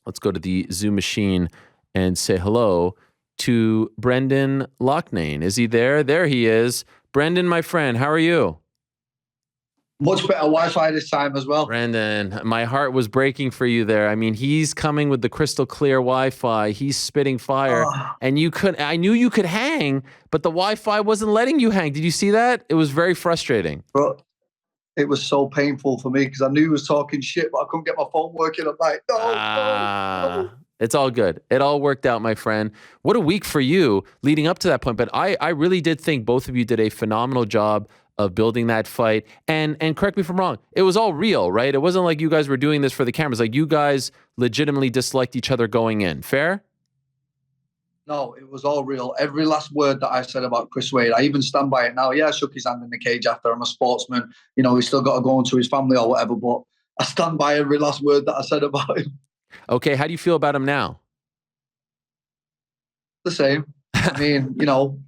Let's go to the Zoom machine and say hello to Brendan Loughnane. Is he there? There he is. Brendan, my friend, how are you? Much better Wi-Fi this time as well. Brendan, my heart was breaking for you there. I mean, he's coming with the crystal clear Wi-Fi. He's spitting fire. And I knew you could hang, but the Wi-Fi wasn't letting you hang. Did you see that? It was very frustrating. Bro, it was so painful for me because I knew he was talking shit, but I couldn't get my phone working. I'm like, no. It's all good. It all worked out, my friend. What a week for you leading up to that point. But I really did think both of you did a phenomenal job of building that fight. And correct me if I'm wrong, it was all real, right? It wasn't like you guys were doing this for the cameras. Like you guys legitimately disliked each other going in. Fair? No, it was all real. Every last word that I said about Chris Wade, I even stand by it now. Yeah, I shook his hand in the cage after. I'm a sportsman. You know, he's still got to go into his family or whatever, but I stand by every last word that I said about him. Okay, how do you feel about him now? The same. I mean, you know,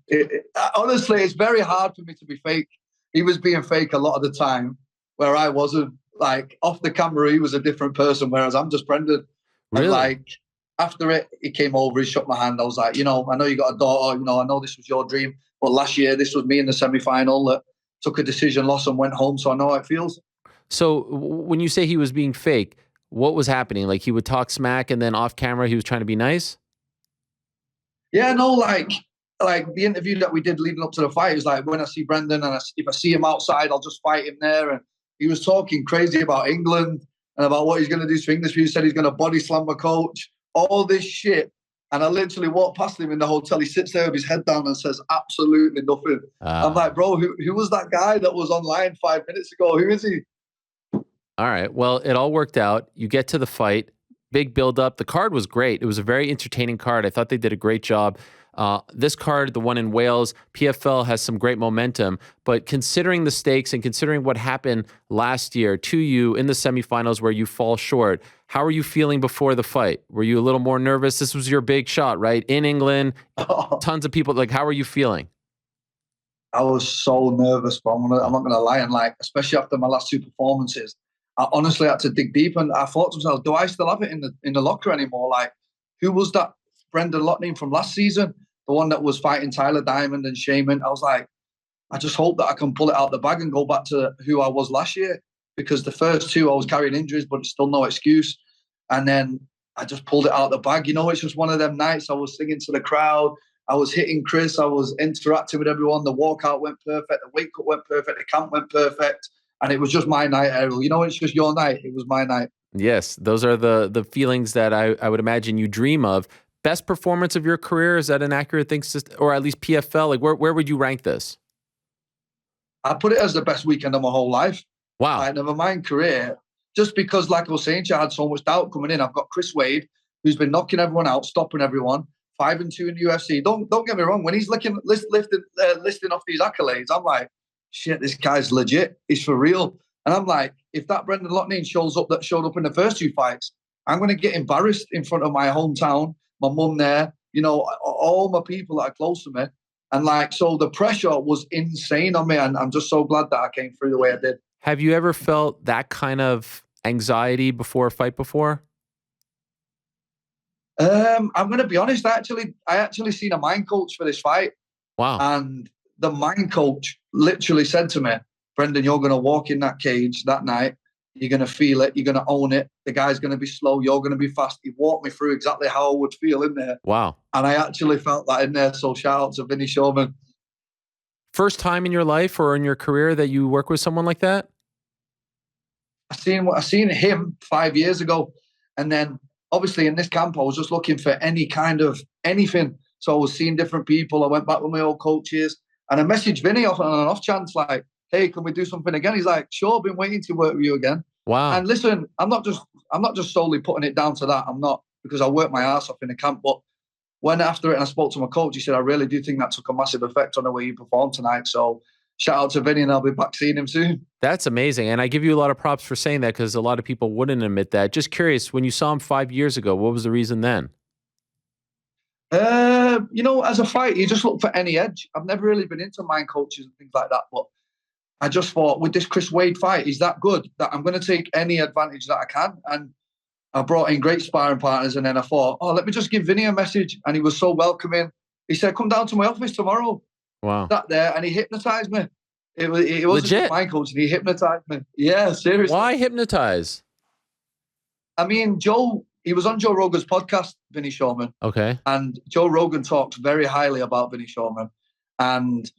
honestly, it's very hard for me to be fake. He was being fake a lot of the time, where I wasn't. Like, off the camera, he was a different person, whereas I'm just Brendan. Really? And like, after it, he came over, he shook my hand. I was like, you know, I know you got a daughter, you know, I know this was your dream, but last year, this was me in the semi-final that took a decision, lost and went home, so I know how it feels. So when you say he was being fake, what was happening? Like, he would talk smack and then off camera, he was trying to be nice? Yeah, no, like the interview that we did leading up to the fight is like, when I see Brendan and if I see him outside, I'll just fight him there. And he was talking crazy about England and about what he's going to do to English. He said he's going to body slam my coach, all this shit. And I literally walked past him in the hotel. He sits there with his head down and says absolutely nothing. I'm like, bro, who was that guy that was online 5 minutes ago? Who is he? All right. Well, it all worked out. You get to the fight. Big build-up. The card was great. It was a very entertaining card. I thought they did a great job. This card, the one in Wales, PFL has some great momentum. But considering the stakes and considering what happened last year to you in the semifinals where you fall short, how are you feeling before the fight? Were you a little more nervous? This was your big shot, right? In England, tons of people. Like, how are you feeling? I was so nervous, but I'm not going to lie. And like, especially after my last two performances, I honestly had to dig deep, and I thought to myself, do I still have it in the locker anymore? Like, who was that Brendan Loughnane from last season? The one that was fighting Tyler Diamond and Shaman. I was like, I just hope that I can pull it out the bag and go back to who I was last year, because the first two I was carrying injuries, but it's still no excuse. And then I just pulled it out the bag. You know, it's just one of them nights. I was singing to the crowd. I was hitting Chris. I was interacting with everyone. The walkout went perfect. The wake up went perfect. The camp went perfect. And it was just my night, Errol. You know, it's just your night. It was my night. Yes, those are the feelings that I would imagine you dream of. Best performance of your career, is that an accurate thing? Or at least PFL? Like, where would you rank this? I put it as the best weekend of my whole life. Wow. Like, never mind career. Just because, like I was saying, I had so much doubt coming in. I've got Chris Wade, who's been knocking everyone out, stopping everyone. 5-2 in the UFC. Don't get me wrong. When he's listing off these accolades, I'm like, shit, this guy's legit. He's for real. And I'm like, if that Brendan Loughnane showed up in the first two fights, I'm going to get embarrassed in front of my hometown, my mum there, you know, all my people that are close to me. And like, so the pressure was insane on me. And I'm just so glad that I came through the way I did. Have you ever felt that kind of anxiety before a fight before? I'm going to be honest. I actually seen a mind coach for this fight. Wow. And the mind coach literally said to me, Brendan, you're going to walk in that cage that night. You're going to feel it. You're going to own it. The guy's going to be slow. You're going to be fast. He walked me through exactly how I would feel in there. Wow. And I actually felt that in there. So shout out to Vinny Showman. First time in your life or in your career that you work with someone like that? I seen him 5 years ago. And then obviously in this camp, I was just looking for any kind of anything. So I was seeing different people. I went back with my old coaches and I messaged Vinny on an off chance, like, hey, can we do something again? He's like, sure, I've been waiting to work with you again. Wow. And listen, I'm not just solely putting it down to that. I'm not, because I worked my ass off in the camp. But when after it and I spoke to my coach, he said, I really do think that took a massive effect on the way you performed tonight. So shout out to Vinny, and I'll be back seeing him soon. That's amazing. And I give you a lot of props for saying that, because a lot of people wouldn't admit that. Just curious, when you saw him 5 years ago, what was the reason then? You know, as a fighter, you just look for any edge. I've never really been into mind coaches and things like that, but I just thought with this Chris Wade fight, he's that good that I'm going to take any advantage that I can. And I brought in great sparring partners, and then I thought, oh, let me just give Vinny a message. And he was so welcoming. He said, come down to my office tomorrow. Wow. Sat there, and he hypnotized me. It wasn't just Legit. my coach, he hypnotized me. Yeah, seriously. Why hypnotize? I mean, he was on Joe Rogan's podcast, Vinny Showman. Okay. And Joe Rogan talks very highly about Vinny Showman. And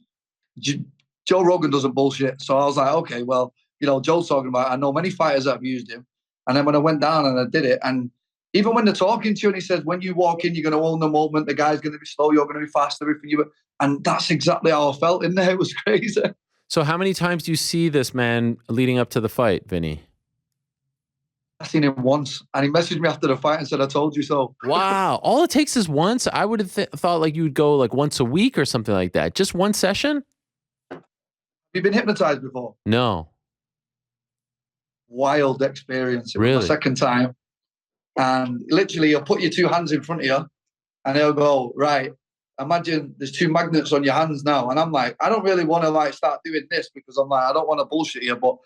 Joe Rogan doesn't bullshit. So I was like, okay, well, Joe's talking about it. I know many fighters that have used him. And then when I went down and I did it, and even when they're talking to you and he says, when you walk in, you're going to own the moment. The guy's going to be slow. You're going to be fast. Everything you. And that's exactly how I felt in there. It was crazy. So how many times do you see this man leading up to the fight, Vinny? I seen him once, and he messaged me after the fight and said, I told you so. Wow. All it takes is once? I would have thought like you would go like once a week or something like that. Just one session? Have you been hypnotized before? No. Wild experience. It Really? was my second time. And literally, he'll put your two hands in front of you, and he'll go, right, imagine there's two magnets on your hands now. And I'm like, I don't really want to like start doing this because I'm like, I don't want to bullshit you. But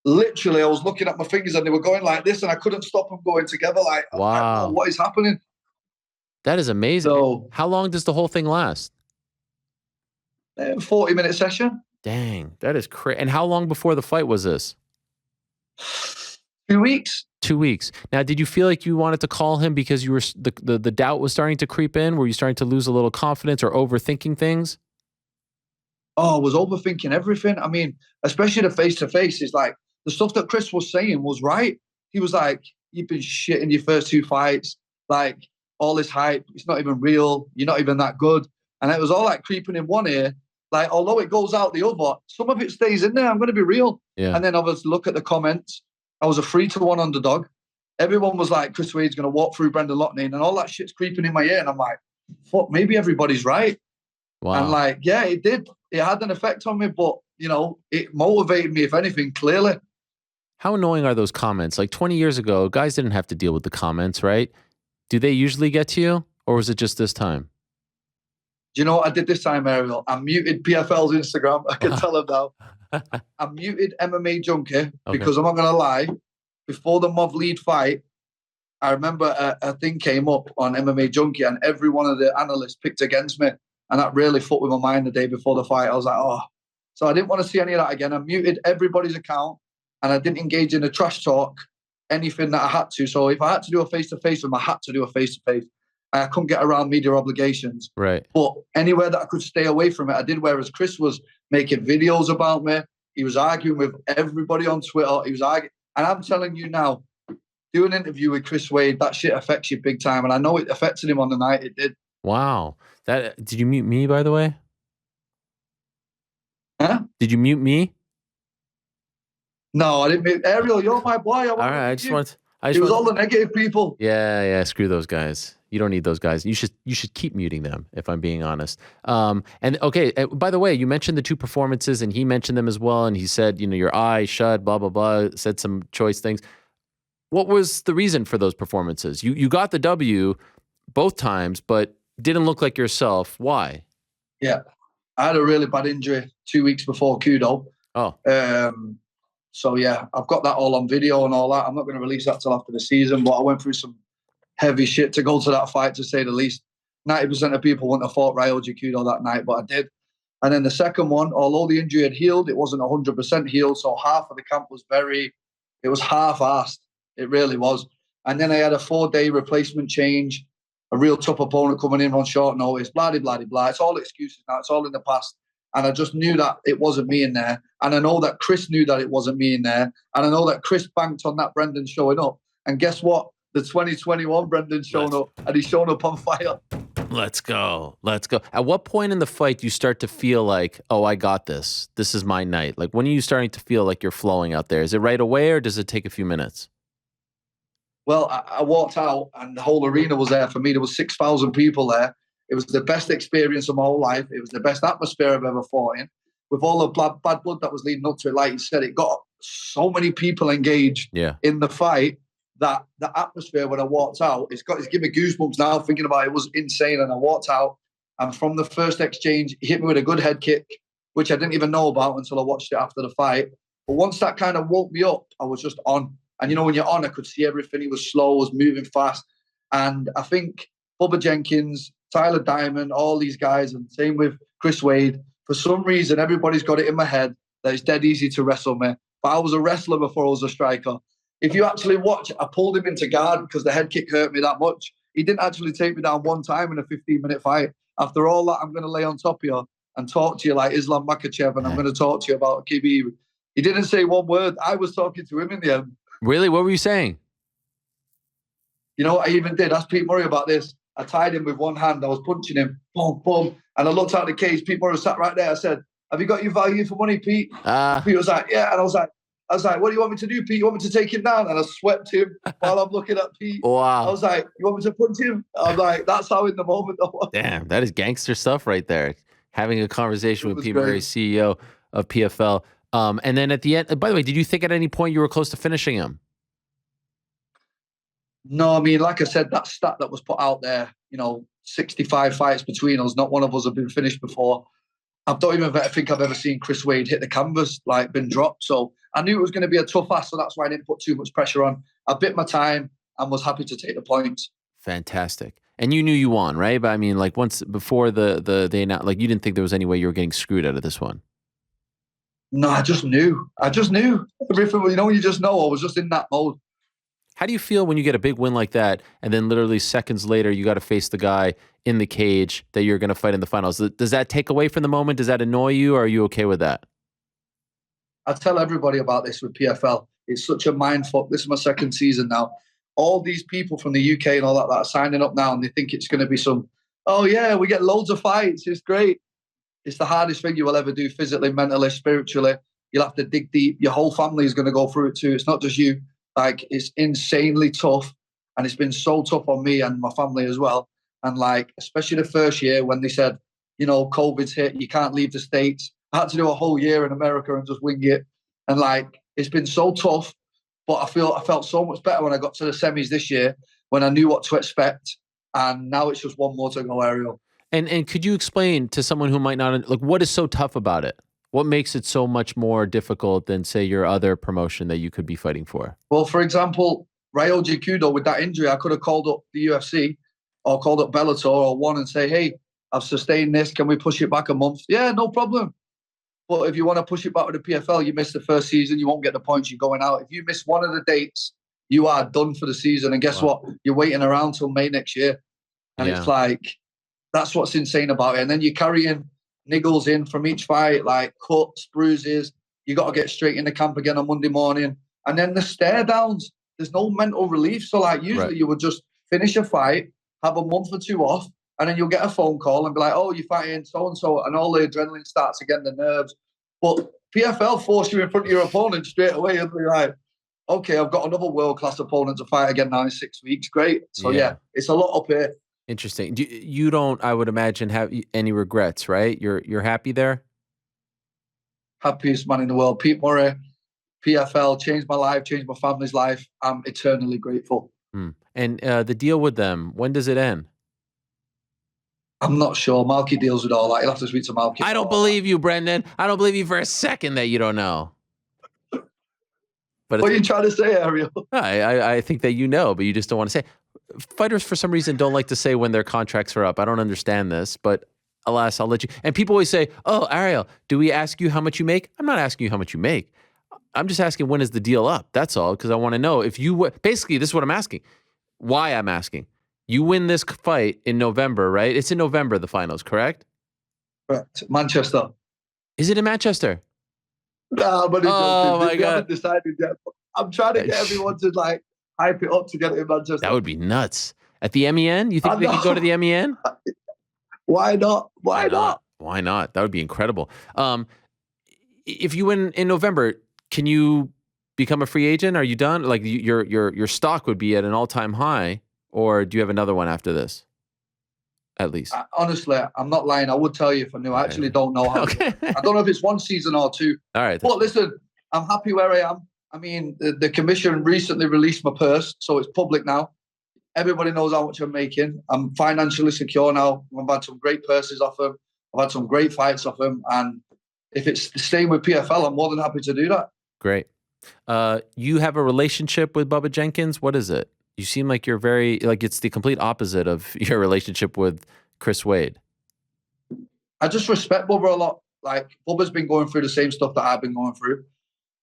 literally, I was looking at my fingers and they were going like this, and I couldn't stop them going together. Like, wow. Like, what is happening? That is amazing. So, how long does the whole thing last? 40-minute session. Dang, that is crazy. And how long before the fight was this? 2 weeks. 2 weeks. Now, did you feel like you wanted to call him because you were the doubt was starting to creep in? Were you starting to lose a little confidence or overthinking things? Oh, I was overthinking everything. I mean, especially the face-to-face is like the stuff that Chris was saying was right. He was like, you've been shit in your first two fights. Like, all this hype, it's not even real. You're not even that good. And it was all like creeping in one ear. Like, although it goes out the other, some of it stays in there. I'm going to be real. Yeah. And then I was look at the comments. I was a 3-1 underdog. Everyone was like, Chris Wade's going to walk through Brendan Loughnane, and all that shit's creeping in my ear. And I'm like, fuck, maybe everybody's right. Wow. And like, yeah, it did. It had an effect on me, but, it motivated me, if anything, clearly. How annoying are those comments? Like 20 years ago, guys didn't have to deal with the comments, right? Do they usually get to you, or was it just this time? Do you know what I did this time, Ariel? I muted PFL's Instagram. I can tell them now. I muted MMA Junkie because I'm not going to lie. Before the Mov lead fight, I remember a thing came up on MMA Junkie and every one of the analysts picked against me. And that really fucked with my mind the day before the fight. I was like, oh. So I didn't want to see any of that again. I muted everybody's account and I didn't engage in the trash talk, anything that I had to. So if I had to do a face-to-face with him, I had to do a face-to-face. I couldn't get around media obligations. Right. But anywhere that I could stay away from it, I did. Whereas Chris was making videos about me. He was arguing with everybody on Twitter. He was arguing. And I'm telling you now, do an interview with Chris Wade, that shit affects you big time. And I know it affected him on the night. It did. Wow. Did you mute me, by the way? Huh? Did you mute me? No, I didn't mute. Ariel, you're my boy. All right. It was all the negative people. Yeah. Screw those guys. You don't need those guys. You should keep muting them, if I'm being honest. And okay, by the way, you mentioned the two performances, and he mentioned them as well. And he said, your eye shut, blah blah blah. Said some choice things. What was the reason for those performances? You got the W both times, but didn't look like yourself. Why? Yeah, I had a really bad injury 2 weeks before Kudo. Oh. So yeah, I've got that all on video and all that. I'm not going to release that till after the season, but I went through some heavy shit to go to that fight, to say the least. 90% of people wouldn't have fought Ryoji Kudo that night, but I did. And then the second one, although the injury had healed, it wasn't 100% healed. So half of the camp was it was half-assed. It really was. And then I had a 4-day replacement change, a real tough opponent coming in on short notice, blah, blah, blah, blah. It's all excuses now. It's all in the past. And I just knew that it wasn't me in there. And I know that Chris knew that it wasn't me in there. And I know that Chris banked on that Brendan showing up. And guess what? The 2021 Brendan showing up, and he's shown up on fire. Let's go. At what point in the fight do you start to feel like, oh, I got this. This is my night? Like, when are you starting to feel like you're flowing out there? Is it right away, or does it take a few minutes? Well, I walked out and the whole arena was there for me. There was 6,000 people there. It was the best experience of my whole life. It was the best atmosphere I've ever fought in. With all the bad blood that was leading up to it, like you said, it got so many people engaged in the fight that the atmosphere when I walked out, it's giving me goosebumps now thinking about it. It was insane. And I walked out, and from the first exchange, he hit me with a good head kick, which I didn't even know about until I watched it after the fight. But once that kind of woke me up, I was just on. And, when you're on, I could see everything. He was slow, was moving fast. And I think Bubba Jenkins, Tyler Diamond, all these guys, and same with Chris Wade, for some reason, everybody's got it in my head that it's dead easy to wrestle me. But I was a wrestler before I was a striker. If you actually watch, I pulled him into guard because the head kick hurt me that much. He didn't actually take me down one time in a 15-minute fight. After all that, I'm going to lay on top of you and talk to you like Islam Makhachev, and I'm going to talk to you about Khabib. He didn't say one word. I was talking to him in the end. Really? What were you saying? You know what I even did? Ask Pete Murray about this. I tied him with one hand. I was punching him. Boom, boom. And I looked out the cage. Pete Murray sat right there. I said, "Have you got your value for money, Pete?" Pete was like, "Yeah." And I was like, "What do you want me to do, Pete? You want me to take him down?" And I swept him while I'm looking at Pete. Wow. I was like, "You want me to punch him?" I'm like, that's how in the moment I was. Damn, that is gangster stuff right there. Having a conversation with Pete great. Murray, CEO of PFL. And then at the end, by the way, did you think at any point you were close to finishing him? No, I mean, like I said, that stat that was put out there, 65 fights between us, not one of us have been finished before. I don't even think I've ever seen Chris Wade hit the canvas, like been dropped. So I knew it was going to be a tough ask, so that's why I didn't put too much pressure on. I bit my time and was happy to take the points. Fantastic. And you knew you won, right? But I mean, like once before they announced, like you didn't think there was any way you were getting screwed out of this one. No, I just knew. Everything, you just know. I was just in that mode. How do you feel when you get a big win like that, and then literally seconds later, you got to face the guy in the cage that you're going to fight in the finals? Does that take away from the moment? Does that annoy you, or are you okay with that? I tell everybody about this with PFL. It's such a mind fuck. This is my second season now. All these people from the UK and all that are signing up now, and they think it's going to be oh yeah, we get loads of fights. It's great. It's the hardest thing you will ever do physically, mentally, spiritually. You'll have to dig deep. Your whole family is going to go through it too. It's not just you. Like, it's insanely tough, and it's been so tough on me and my family as well. And like, especially the first year when they said, COVID's hit, you can't leave the States. I had to do a whole year in America and just wing it. And like, it's been so tough, but I felt so much better when I got to the semis this year, when I knew what to expect. And now it's just one more to go, Ariel. And could you explain to someone who might not, like, what is so tough about it? What makes it so much more difficult than, say, your other promotion that you could be fighting for? Well, for example, Ryoji Kudo, with that injury, I could have called up the UFC or called up Bellator or one and say, "Hey, I've sustained this. Can we push it back a month?" Yeah, no problem. But if you want to push it back to the PFL, you miss the first season, you won't get the points, you're going out. If you miss one of the dates, you are done for the season. And guess what? You're waiting around till May next year. And it's like, that's what's insane about it. And then you're carrying niggles in from each fight, like cuts, bruises. You got to get straight into camp again on Monday morning. And then the stare downs, there's no mental relief. So like usually you would just finish a fight, have a month or two off, and then you'll get a phone call and be like, "Oh, you're fighting so-and-so," and all the adrenaline starts again, the nerves. But PFL force you in front of your opponent straight away, and you're like, "Okay, I've got another world-class opponent to fight again now in 6 weeks. Great." So yeah, it's a lot up here. Interesting. You don't, I would imagine, have any regrets, right? You're happy there? Happiest man in the world. Pete Murray, PFL, changed my life, changed my family's life. I'm eternally grateful. And the deal with them, when does it end? I'm not sure. Malky deals with all that. You'll have to speak to Malky. I don't believe you, Brendan. I don't believe you for a second that you don't know. But what are you trying to say, Ariel? I think that you know, but you just don't want to say. Fighters, for some reason, don't like to say when their contracts are up. I don't understand this, but alas, I'll let you. And people always say, "Oh, Ariel, do we ask you how much you make?" I'm not asking you how much you make. I'm just asking, when is the deal up? That's all, because I want to know if you basically, this is what I'm asking. Why I'm asking. You win this fight in November, right? It's in November, the finals, correct? Correct. Manchester. Is it in Manchester? Nah, but my God. haven't decided yet. I'm trying to get everyone to like hype it up to get it in Manchester. That would be nuts. At the MEN? You think they could go to the MEN? Why not? Why not? Why not? That would be incredible. If you win in November, can you become a free agent? Are you done? Like your stock would be at an all-time high, or do you have another one after this? At least. Honestly, I'm not lying. I would tell you if I knew. I actually don't know how. I don't know if it's one season or two. All right. But listen, I'm happy where I am. I mean, the commission recently released my purse, so it's public now. Everybody knows how much I'm making. I'm financially secure now. I've had some great purses off them. I've had some great fights off them. And if it's the same with PFL, I'm more than happy to do that. Great. You have a relationship with Bubba Jenkins. What is it? You seem like you're very like it's the complete opposite of your relationship with Chris Wade. I just respect Bubba a lot. Like, Bubba's been going through the same stuff that I've been going through.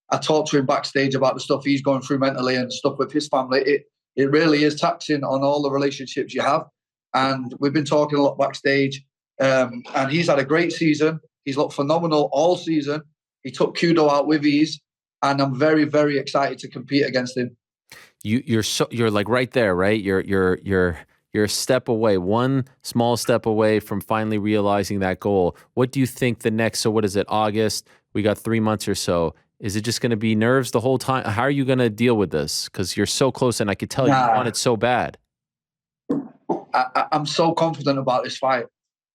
I talked to him backstage about the stuff he's going through mentally and stuff with his family. It really is taxing on all the relationships you have. And we've been talking a lot backstage. And he's had a great season. He's looked phenomenal all season. He took Kudo out with ease. And I'm very, very excited to compete against him. You're like right there, right? You're a step away, one small step away from finally realizing that goal. What do you think the next? So what is it? August? We got 3 months or so. Is it just going to be nerves the whole time? How are you going to deal with this? Because you're so close, and I could tell you want it so bad. I'm so confident about this fight.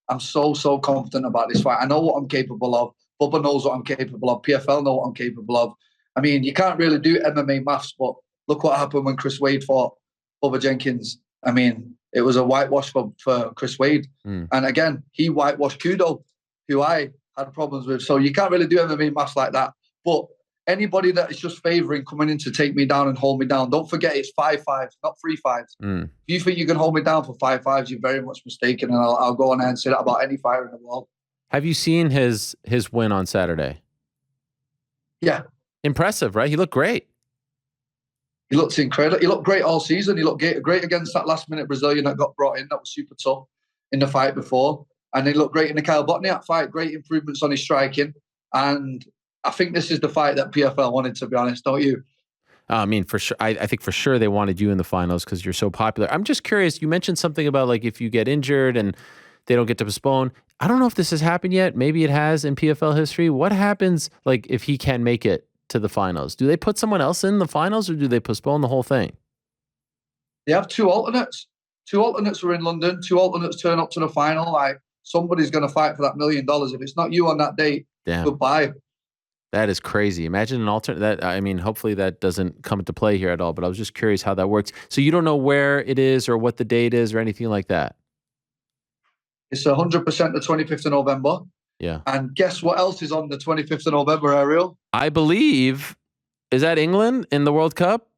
I'm so confident about this fight. I know what I'm capable of. Bubba knows what I'm capable of. PFL know what I'm capable of. I mean, you can't really do MMA maths, but look what happened when Chris Wade fought Bubba Jenkins. I mean, it was a whitewash for Chris Wade. And again, he whitewashed Kudo, who I had problems with. So you can't really do MMA maths like that. But anybody that is just favouring coming in to take me down and hold me down, don't forget it's 5-5, not 3-5. If you think you can hold me down for 5-5s, you're very much mistaken. And I'll go on there and say that about any fighter in the world. Have you seen his win on Saturday? Yeah. Impressive, right? He looked great. He looked incredible. He looked great all season. He looked great against that last-minute Brazilian that got brought in. That was super tough in the fight before. And he looked great in the Kyle Botniak fight. Great improvements on his striking. And I think this is the fight that PFL wanted, to be honest, don't you? I mean, for sure. I think for sure they wanted you in the finals because you're so popular. I'm just curious. You mentioned something about like if you get injured and they don't get to postpone. I don't know if this has happened yet. Maybe it has in PFL history. What happens like if he can make it to the finals? Do they put someone else in the finals or do they postpone the whole thing? They have two alternates. Two alternates were in London. Two alternates turn up to the final. Like, somebody's going to fight for that $1 million. If it's not you on that date, goodbye. That is crazy. Imagine an alternate. That I mean, hopefully that doesn't come into play here at all. But I was just curious how that works. So you don't know where it is or what the date is or anything like that. It's 100% the 25th of November. Yeah. And guess what else is on the 25th of November, Ariel? I believe, is that England in the World Cup?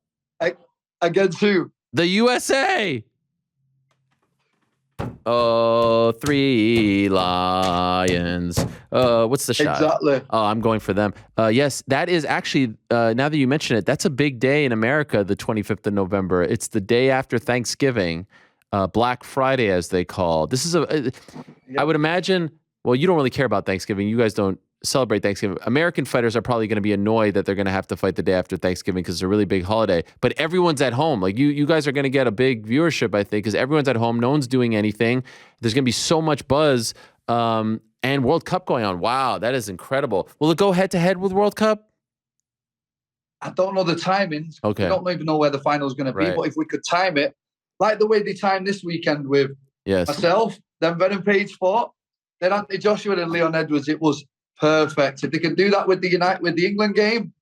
Against who? The USA. Oh, 3 Lions. What's the shot? Exactly. Oh, I'm going for them. Yes, that is actually, now that you mention it, that's a big day in America, the 25th of November. It's the day after Thanksgiving, Black Friday, as they call. This is I would imagine, well, you don't really care about Thanksgiving. You guys don't celebrate Thanksgiving. American fighters are probably going to be annoyed that they're going to have to fight the day after Thanksgiving because it's a really big holiday. But everyone's at home. Like you guys are going to get a big viewership, I think, because everyone's at home. No one's doing anything. There's going to be so much buzz and World Cup going on. Wow, that is incredible. Will it go head-to-head with World Cup? I don't know the timings. Okay. We don't even know where the final is going to be. But if we could time it, like the way they timed this weekend with myself, then Venom Page fought, then Anthony Joshua and Leon Edwards, it was perfect. If they could do that with the England game.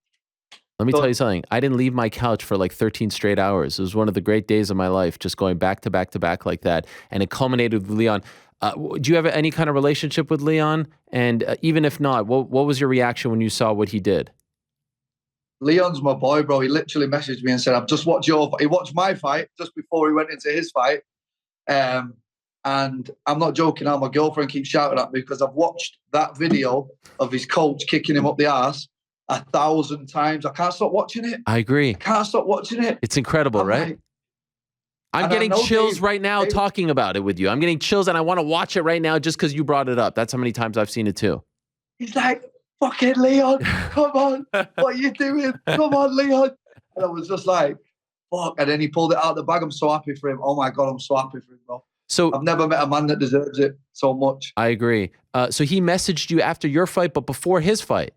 Let me tell you something. I didn't leave my couch for like 13 straight hours. It was one of the great days of my life, just going back to back to back like that. And it culminated with Leon. Do you have any kind of relationship with Leon? And even if not, what was your reaction when you saw what he did? Leon's my boy, bro. He literally messaged me and said, I've just watched he watched my fight just before he went into his fight. And I'm not joking now, my girlfriend keeps shouting at me because I've watched that video of his coach kicking him up the arse 1,000 times. I can't stop watching it. I agree. I can't stop watching it. It's incredible, right? Like, I'm getting chills right now talking about it with you. I'm getting chills and I want to watch it right now just because you brought it up. That's how many times I've seen it too. He's like, fucking Leon, come on. What are you doing? Come on, Leon. And I was just like, fuck. And then he pulled it out of the bag. I'm so happy for him. Oh my God, I'm so happy for him, bro. So I've never met a man that deserves it so much. I agree. So he messaged you after your fight, but before his fight?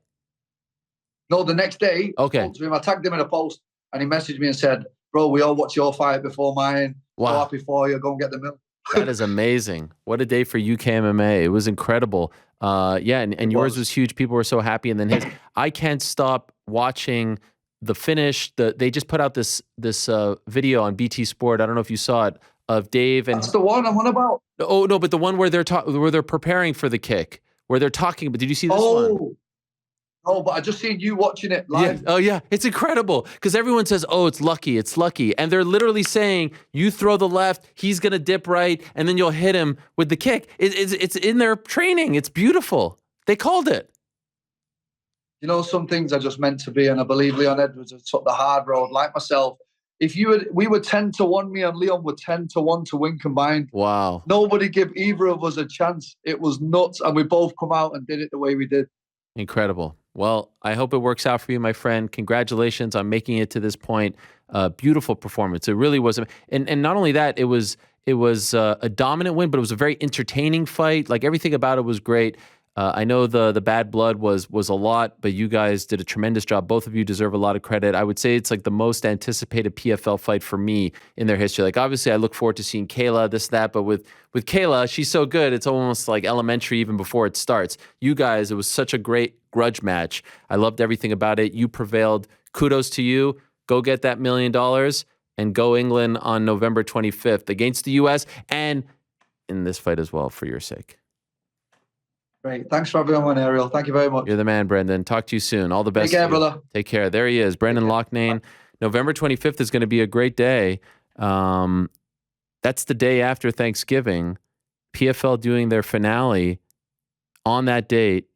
No, the next day. Okay. I spoke to him. I tagged him in a post and he messaged me and said, bro, we all watched your fight before mine. Wow. So happy for you. Go and get the milk. That is amazing. What a day for UK MMA. It was incredible. And yours was huge. People were so happy. And then his, I can't stop watching the finish. They just put out this video on BT Sport. I don't know if you saw it, of Dave and that's the one I'm on about. Oh no, but the one where they're preparing for the kick, where they're talking. But did you see this one? Oh, but I just seen you watching it Yeah. live. Oh, yeah. It's incredible because everyone says, oh, it's lucky. It's lucky. And they're literally saying, you throw the left, he's going to dip right, and then you'll hit him with the kick. It's in their training. It's beautiful. They called it. You know, some things are just meant to be, and I believe Leon Edwards has took the hard road. Like myself, we were 10-1. Me and Leon were 10-1 to win combined. Wow. Nobody give either of us a chance. It was nuts, and we both come out and did it the way we did. Incredible. Well, I hope it works out for you, my friend. Congratulations on making it to this point. Beautiful performance. It really was. And not only that, it was a dominant win, but it was a very entertaining fight. Like everything about it was great. I know the bad blood was a lot, but you guys did a tremendous job. Both of you deserve a lot of credit. I would say it's like the most anticipated PFL fight for me in their history. Like obviously I look forward to seeing Kayla, this, that, but with Kayla, she's so good. It's almost like elementary even before it starts. You guys, it was such a great grudge match. I loved everything about it. You prevailed. Kudos to you. Go get that $1 million and go England on November 25th against the US and in this fight as well for your sake. Great. Thanks for having me on, Ariel. Thank you very much. You're the man, Brendan. Talk to you soon. All the best. Take care, brother. Take care. There he is, Brendan Loughnane. November 25th is going to be a great day. That's the day after Thanksgiving. PFL doing their finale on that date